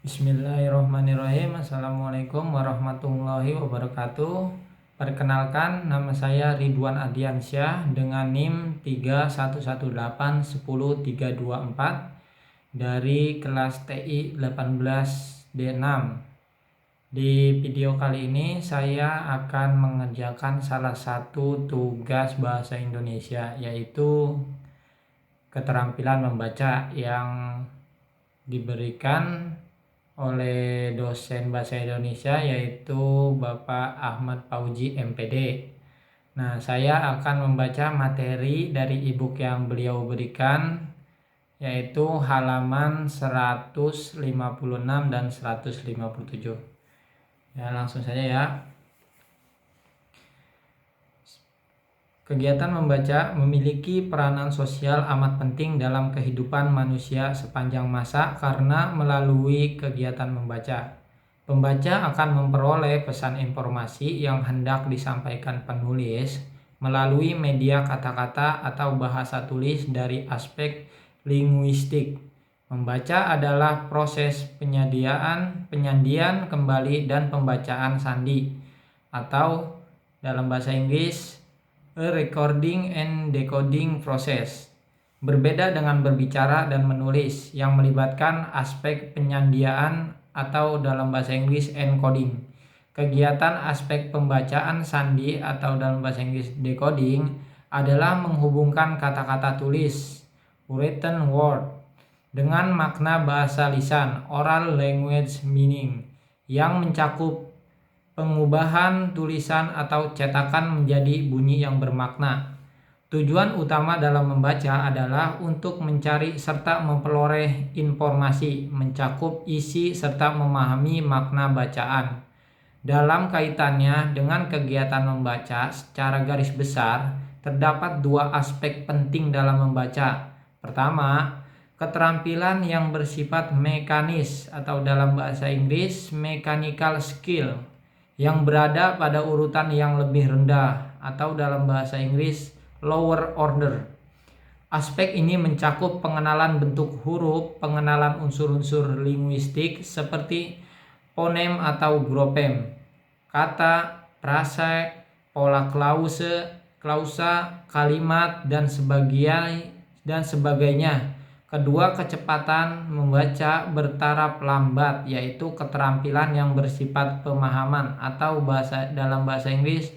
Bismillahirrahmanirrahim. Assalamualaikum warahmatullahi wabarakatuh. Perkenalkan, nama saya Ridwan Ardiansyah dengan NIM 311810324 dari kelas TI 18D6. Di video kali ini saya akan mengerjakan salah satu tugas bahasa Indonesia, yaitu keterampilan membaca yang diberikan oleh dosen bahasa Indonesia, yaitu Bapak Ahmad Fauzi MPD. Nah, saya akan membaca materi dari e-book yang beliau berikan, yaitu halaman 156 dan 157. Ya, langsung saja ya. Kegiatan membaca memiliki peranan sosial amat penting dalam kehidupan manusia sepanjang masa karena melalui kegiatan membaca, pembaca akan memperoleh pesan informasi yang hendak disampaikan penulis melalui media kata-kata atau bahasa tulis dari aspek linguistik. Membaca adalah proses penyandian kembali dan pembacaan sandi, atau dalam bahasa Inggris a recording and decoding process. Berbeda dengan berbicara dan menulis yang melibatkan aspek penyandian atau dalam bahasa Inggris encoding. Kegiatan aspek pembacaan sandi atau dalam bahasa Inggris decoding adalah menghubungkan kata-kata tulis written word dengan makna bahasa lisan oral language meaning yang mencakup pengubahan tulisan atau cetakan menjadi bunyi yang bermakna. Tujuan utama dalam membaca adalah untuk mencari serta memperoleh informasi, mencakup isi serta memahami makna bacaan. Dalam kaitannya dengan kegiatan membaca, secara garis besar, terdapat dua aspek penting dalam membaca. Pertama, keterampilan yang bersifat mekanis atau dalam bahasa Inggris mechanical skill, yang berada pada urutan yang lebih rendah atau dalam bahasa Inggris lower order. Aspek ini mencakup pengenalan bentuk huruf, pengenalan unsur-unsur linguistik seperti fonem atau gropem, kata, frase, pola klausa, kalimat, dan sebagainya. Kedua, kecepatan membaca bertaraf lambat, yaitu keterampilan yang bersifat pemahaman atau dalam bahasa Inggris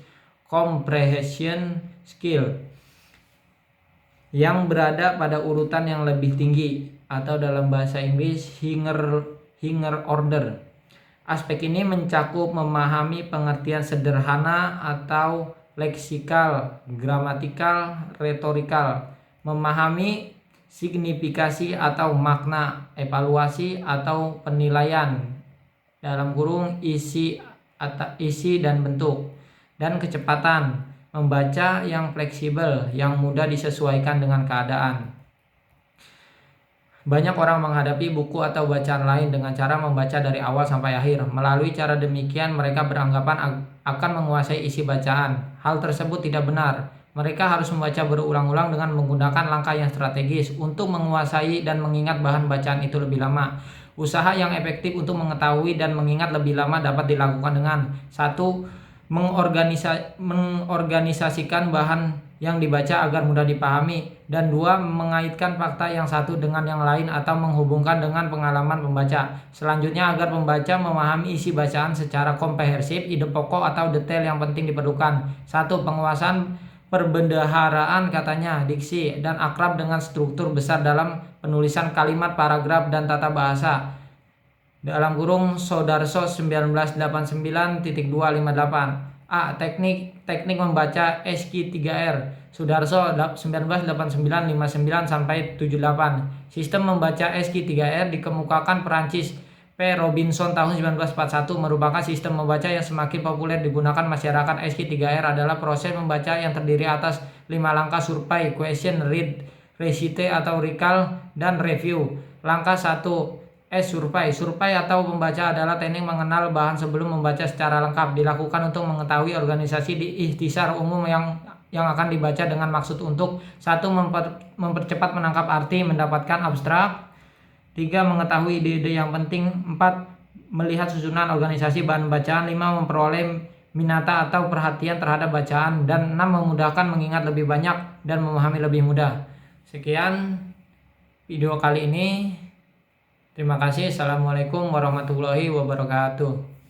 comprehension skill, yang berada pada urutan yang lebih tinggi atau dalam bahasa Inggris higher order. Aspek ini mencakup memahami pengertian sederhana atau leksikal, gramatikal, retorikal, memahami signifikasi atau makna, evaluasi atau penilaian dalam kurung isi dan bentuk, dan kecepatan membaca yang fleksibel, yang mudah disesuaikan dengan keadaan. Banyak orang menghadapi buku atau bacaan lain dengan cara membaca dari awal sampai akhir. Melalui cara demikian, mereka beranggapan akan menguasai isi bacaan. Hal tersebut tidak benar. Mereka harus membaca berulang-ulang dengan menggunakan langkah yang strategis untuk menguasai dan mengingat bahan bacaan itu lebih lama. Usaha yang efektif untuk mengetahui dan mengingat lebih lama dapat dilakukan dengan 1. Mengorganisasikan bahan yang dibaca agar mudah dipahami, dan 2. Mengaitkan fakta yang satu dengan yang lain atau menghubungkan dengan pengalaman pembaca. Selanjutnya, agar pembaca memahami isi bacaan secara komprehensif, ide pokok atau detail yang penting diperlukan. 1. Penguasaan perbendaharaan katanya, diksi, dan akrab dengan struktur besar dalam penulisan kalimat, paragraf, dan tata bahasa. Dalam kurung Sodarso 1989.258. A. Teknik membaca SQ3R. Sudarso 1989-59 sampai 78. Sistem membaca SQ3R dikemukakan Perancis P. Robinson tahun 1941, merupakan sistem membaca yang semakin populer digunakan masyarakat. SQ3R adalah proses membaca yang terdiri atas 5 langkah: survei, question, read, recite atau recall, dan review. Langkah 1. Survei. Survei atau membaca adalah teknik mengenal bahan sebelum membaca secara lengkap. Dilakukan untuk mengetahui organisasi di ikhtisar umum yang akan dibaca dengan maksud untuk 1. Mempercepat menangkap arti, mendapatkan abstrak, 3. Mengetahui ide-ide yang penting. 4. Melihat susunan organisasi bahan bacaan. 5. Memperoleh minata atau perhatian terhadap bacaan. Dan 6. Memudahkan mengingat lebih banyak dan memahami lebih mudah. Sekian video kali ini. Terima kasih. Assalamualaikum warahmatullahi wabarakatuh.